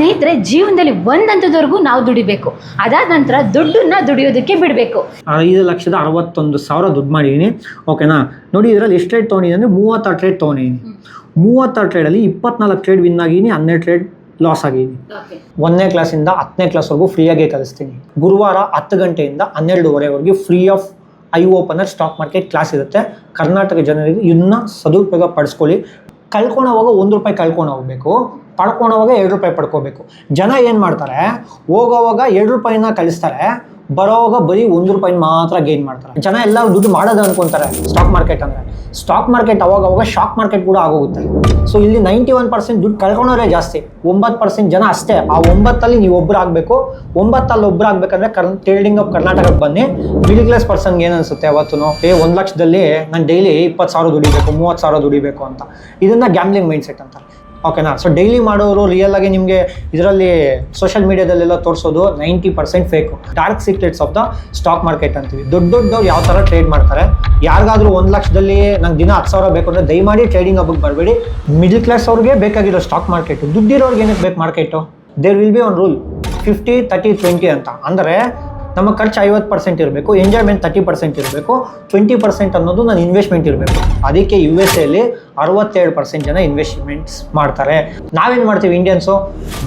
ಸ್ನೇಹಿತರೆ, ಜೀವನದಲ್ಲಿ ಒಂದಂತದವರೆಗೂ ನಾವು ದುಡಿಬೇಕು. ಅದಾದ ನಂತರ ದುಡ್ಡನ್ನ ದುಡಿಯೋದಕ್ಕೆ ಬಿಡಬೇಕು. 5,61,000 ದುಡ್ಡು ಮಾಡಿದ್ದೀನಿ. ಓಕೆನಾ? ನೋಡಿ, ಇದರಲ್ಲಿ ಎಷ್ಟು ಟ್ರೇಡ್ ತೊಗೊಂಡಿದ್ದೀನಿ ಅಂದರೆ 36 ಟ್ರೇಡ್ ತೊಗೊಂಡಿದ್ದೀನಿ. 36 ಟ್ರೇಡಲ್ಲಿ 24 ಟ್ರೇಡ್ ವಿನ್ ಆಗಿದ್ದೀನಿ, 12 ಟ್ರೇಡ್ ಲಾಸ್ ಆಗಿದ್ದೀನಿ. 1ನೇ ಕ್ಲಾಸಿಂದ 10ನೇ ಕ್ಲಾಸ್ವರೆಗೂ ಫ್ರೀಯಾಗಿ ಕಲಿಸ್ತೀನಿ. ಗುರುವಾರ 10 ಗಂಟೆಯಿಂದ 12:30ವರೆಗೆ free of eye opener stock market class ಇರುತ್ತೆ. ಕರ್ನಾಟಕ ಜನರಿಗೆ ಇದನ್ನ ಸದುಪಯೋಗ ಪಡಿಸ್ಕೊಳ್ಳಿ. ಕಳ್ಕೊಳೋವಾಗ ₹1 ಕಳ್ಕೊಂಡು ಹೋಗಬೇಕು, ಪಡ್ಕೊಳೋವಾಗ ₹2 ಪಡ್ಕೋಬೇಕು. ಜನ ಏನು ಮಾಡ್ತಾರೆ, ಹೋಗೋವಾಗ ₹2 ಕಳಿಸ್ತಾರೆ, ಬರೋವಾಗ ಬರೀ ₹1 ಮಾತ್ರ ಗೇನ್ ಮಾಡ್ತಾರೆ. ಜನ ಎಲ್ಲ ದುಡ್ಡು ಮಾಡೋದು ಅನ್ಕೊಂತಾರೆ ಸ್ಟಾಕ್ ಮಾರ್ಕೆಟ್ ಅಂದರೆ. ಸ್ಟಾಕ್ ಮಾರ್ಕೆಟ್ ಅವಾಗ ಶಾಕ್ ಮಾರ್ಕೆಟ್ ಕೂಡ ಆಗೋಗುತ್ತೆ. ಸೊ ಇಲ್ಲಿ 91% ದುಡ್ಡು ಕಳ್ಕೊಳೋರೇ ಜಾಸ್ತಿ, 9% ಜನ ಅಷ್ಟೇ. ಆ 9ಅಲ್ಲಿ ನೀವು ಒಬ್ಬರು ಆಗಬೇಕು. 9ಅಲ್ಲಿ ಒಬ್ಬರು ಆಗಬೇಕಂದ್ರೆ ಟ್ರೇಡಿಂಗ್ ಆಫ್ ಕರ್ನಾಟಕಕ್ಕೆ ಬನ್ನಿ. ಮಿಡಲ್ ಕ್ಲಾಸ್ ಪರ್ಸನ್ಗೆ ಏನು ಅನಿಸುತ್ತೆ ಅವತ್ತು, 1 ಲಕ್ಷದಲ್ಲಿ ನಾನು ಡೈಲಿ 20,000 ದುಡಿಬೇಕು, 30,000 ದುಡಿಬೇಕು ಅಂತ. ಇದನ್ನು ಗ್ಯಾಮ್ಲಿಂಗ್ ಮೈಂಡ್ ಸೆಟ್ ಅಂತಾರೆ. ಓಕೆನಾ? ಸೊ ಡೈಲಿ ಮಾಡೋರು ರಿಯಲ್ ಆಗಿ ನಿಮಗೆ ಇದರಲ್ಲಿ ಸೋಷಿಯಲ್ ಮೀಡಿಯಾದಲ್ಲೆಲ್ಲ ತೋರಿಸೋದು 90% fake. Dark secrets of the stock market ಅಂತೀವಿ. ದೊಡ್ಡವ್ರು ಯಾವ ಥರ ಟ್ರೇಡ್ ಮಾಡ್ತಾರೆ. ಯಾರಿಗಾದ್ರೂ 1 ಲಕ್ಷದಲ್ಲಿ ನಂಗೆ ದಿನ 10,000 ಬೇಕು ಅಂದರೆ ದಯಮಾಡಿ ಟ್ರೇಡಿಂಗ್ ಹಬ್ಬಕ್ಕೆ ಬರಬೇಡಿ. ಮಿಡಲ್ ಕ್ಲಾಸ್ ಅವ್ರಿಗೆ ಬೇಕಾಗಿರೋ ಸ್ಟಾಕ್ ಮಾರ್ಕೆಟು. ದುಡ್ಡಿರೋರ್ಗೆ ಏನಕ್ಕೆ ಬೇಕು market? There will be one rule 50-30-20 ಅಂತ. ಅಂದರೆ ನಮ್ಮ ಖರ್ಚು 50% ಇರಬೇಕು, ಎಂಜಾಯ್ಮೆಂಟ್ 30% ಇರಬೇಕು, 20% ಅನ್ನೋದು ನನ್ನ ಇನ್ವೆಸ್ಟ್ಮೆಂಟ್ ಇರಬೇಕು. ಅದಕ್ಕೆ USA 67% ಜನ ಇನ್ವೆಸ್ಟ್ಮೆಂಟ್ಸ್ ಮಾಡ್ತಾರೆ. ನಾವೇನು ಮಾಡ್ತೀವಿ ಇಂಡಿಯನ್ಸು?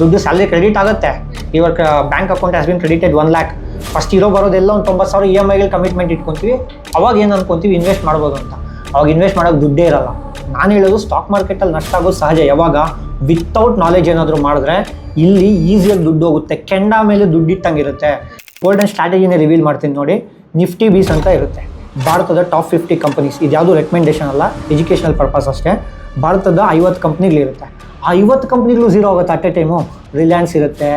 ದುಡ್ಡು ಸ್ಯಾಲ್ರಿ ಕ್ರೆಡಿಟ್ ಆಗುತ್ತೆ, ಇವಾಗ bank account has been credited 1 lakh. First ಬರೋದೆಲ್ಲ ಒಂದು 90,000 EMIಗೆ ಕಮಿಟ್ಮೆಂಟ್ ಇಟ್ಕೊತೀವಿ. ಅವಾಗ ಏನು ಅನ್ಕೊತೀವಿ, ಇನ್ವೆಸ್ಟ್ ಮಾಡ್ಬೋದು ಅಂತ. ಅವಾಗ ಇನ್ವೆಸ್ಟ್ ಮಾಡೋಕ್ಕೆ ದುಡ್ಡೇ ಇರಲ್ಲ. ನಾನು ಹೇಳೋದು ಸ್ಟಾಕ್ ಮಾರ್ಕೆಟಲ್ಲಿ ನಷ್ಟ ಆಗೋದು ಸಹಜ. ಯಾವಾಗ ವಿತೌಟ್ ನಾಲೆಜ್ ಏನಾದರೂ ಮಾಡಿದ್ರೆ ಇಲ್ಲಿ ಈಸಿಯಾಗಿ ದುಡ್ಡು ಹೋಗುತ್ತೆ. ಕೆಂಡ ಮೇಲೆ ದುಡ್ಡು ಇಟ್ಟಂಗಿರುತ್ತೆ. ಗೋಲ್ಡನ್ ಸ್ಟ್ರಾಟಜಿನೇ ರಿವೀಲ್ ಮಾಡ್ತೀನಿ ನೋಡಿ. ನಿಫ್ಟಿ ಬೀಸ್ ಅಂತ ಇರುತ್ತೆ, ಭಾರತದ ಟಾಪ್ 50 ಕಂಪನೀಸ್. ಇದು ಯಾವುದು ರೆಕಮೆಂಡೇಷನ್ ಅಲ್ಲ, ಎಜುಕೇಷನಲ್ ಪರ್ಪಸ್ ಅಷ್ಟೇ. ಭಾರತದ 50 ಕಂಪ್ನಿಗಳಿರುತ್ತೆ. ಆ 50 ಕಂಪ್ನಿಗಳು ಝೀರೋ ಆಗುತ್ತೆ ಅಟ್ ಎ ಟೈಮು. ರಿಲಯನ್ಸ್ ಇರುತ್ತೆ,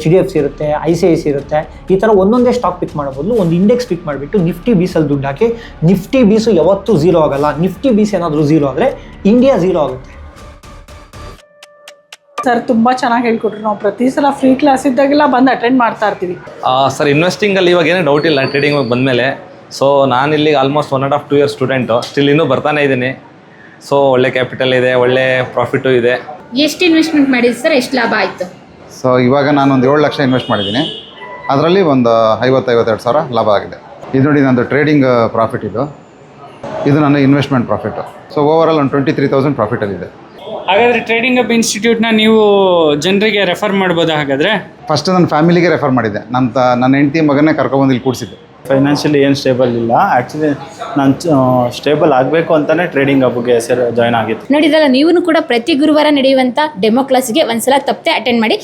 HDFC ಇರುತ್ತೆ, ICICI ಇರುತ್ತೆ. ಈ ಥರ ಒಂದೊಂದೇ ಸ್ಟಾಕ್ ಪಿಕ್ ಮಾಡೋದು, ಒಂದು ಇಂಡೆಕ್ಸ್ ಪಿಕ್ ಮಾಡಿಬಿಟ್ಟು ನಿಫ್ಟಿ ಬೀಸಲ್ಲಿ ದುಡ್ಡು ಹಾಕಿ. ನಿಫ್ಟಿ ಬೀಸು ಯಾವತ್ತೂ ಝೀರೋ ಆಗಲ್ಲ. ನಿಫ್ಟಿ ಬೀಸ್ ಏನಾದರೂ ಝೀರೋ ಆದರೆ ಇಂಡಿಯಾ ಝೀರೋ ಆಗುತ್ತೆ. ಸರ್ ತುಂಬ ಚೆನ್ನಾಗಿ ಹೇಳ್ಕೊಟ್ರು. ನಾವು ಪ್ರತಿ ಸಲ ಫ್ರೀ ಕ್ಲಾಸ್ ಇದ್ದಾಗೆಲ್ಲ ಬಂದು ಅಟೆಂಡ್ ಮಾಡ್ತಾ ಇರ್ತೀವಿ. ಸರ್, ಇನ್ವೆಸ್ಟಿಂಗಲ್ಲಿ ಇವಾಗ ಏನೂ ಡೌಟ್ ಇಲ್ಲ ಟ್ರೇಡಿಂಗ್ ಬಂದಮೇಲೆ. ಸೊ ನಾನಿಲ್ಲಿ ಆಲ್ಮೋಸ್ಟ್ 1.5-2 years ಸ್ಟೂಡೆಂಟು, ಸ್ಟಿಲ್ ಇನ್ನೂ ಬರ್ತಾನೆ ಇದ್ದೀನಿ. ಸೊ ಒಳ್ಳೆ ಕ್ಯಾಪಿಟಲ್ ಇದೆ, ಒಳ್ಳೆ ಪ್ರಾಫಿಟು ಇದೆ. ಎಷ್ಟು ಇನ್ವೆಸ್ಟ್ಮೆಂಟ್ ಮಾಡಿದ್ರಿ ಸರ್? ಎಷ್ಟು ಲಾಭ ಆಯಿತು? ಸೊ ಇವಾಗ ನಾನು ಒಂದು 7 ಲಕ್ಷ ಇನ್ವೆಸ್ಟ್ ಮಾಡಿದ್ದೀನಿ. ಅದರಲ್ಲಿ ಒಂದು 50-52 ಸಾವಿರ ಲಾಭ ಆಗಿದೆ. ಇದು ನೋಡಿ ನಂದು ಟ್ರೇಡಿಂಗ್ ಪ್ರಾಫಿಟ್, ಇದು ನನ್ನ ಇನ್ವೆಸ್ಟ್ಮೆಂಟ್ ಪ್ರಾಫಿಟ್ಟು. ಸೊ ಓವರಾಲ್ ಒಂದು 23,000 ಪ್ರಾಫಿಟಲ್ಲಿದೆ. ಹಾಗಾದರೆ ಟ್ರೇಡಿಂಗ್ ಅಪ್ ಇನ್ಸ್ಟಿಟ್ಯೂಟ್ನ ನೀವು ಜನರಿಗೆ ರೆಫರ್ ಮಾಡ್ಬೋದಾ? ಹಾಗಾದರೆ ಫಸ್ಟ್ ನನ್ನ ಫ್ಯಾಮಿಲಿಗೆ ರೆಫರ್ ಮಾಡಿದ್ದೆ. ನನ್ನ ಹೆಂಡತಿ ಮಗನ್ನೇ ಕರ್ಕೊಬಂದು ಇಲ್ಲಿ ಕೂಡಿಸಿದ್ದೆ. ಫೈನಾನ್ಷಿಯಲಿ ಏನು ಸ್ಟೇಬಲ್ ಇಲ್ಲ. ಆ್ಯಕ್ಚುಲಿ ನಾನು ಸ್ಟೇಬಲ್ ಆಗಬೇಕು ಅಂತಲೇ ಟ್ರೇಡಿಂಗ್ ಹಬ್ಗೆ ಜಾಯ್ನ್ ಆಗಿತ್ತು. ನೋಡಿದ್ರಲ್ಲ, ನೀವು ಕೂಡ ಪ್ರತಿ ಗುರುವಾರ ನಡೆಯುವಂಥ ಡೆಮೋ ಕ್ಲಾಸ್ಗೆ ಒಂದ್ಸಲ ತಪ್ಪದೆ ಅಟೆಂಡ್ ಮಾಡಿ.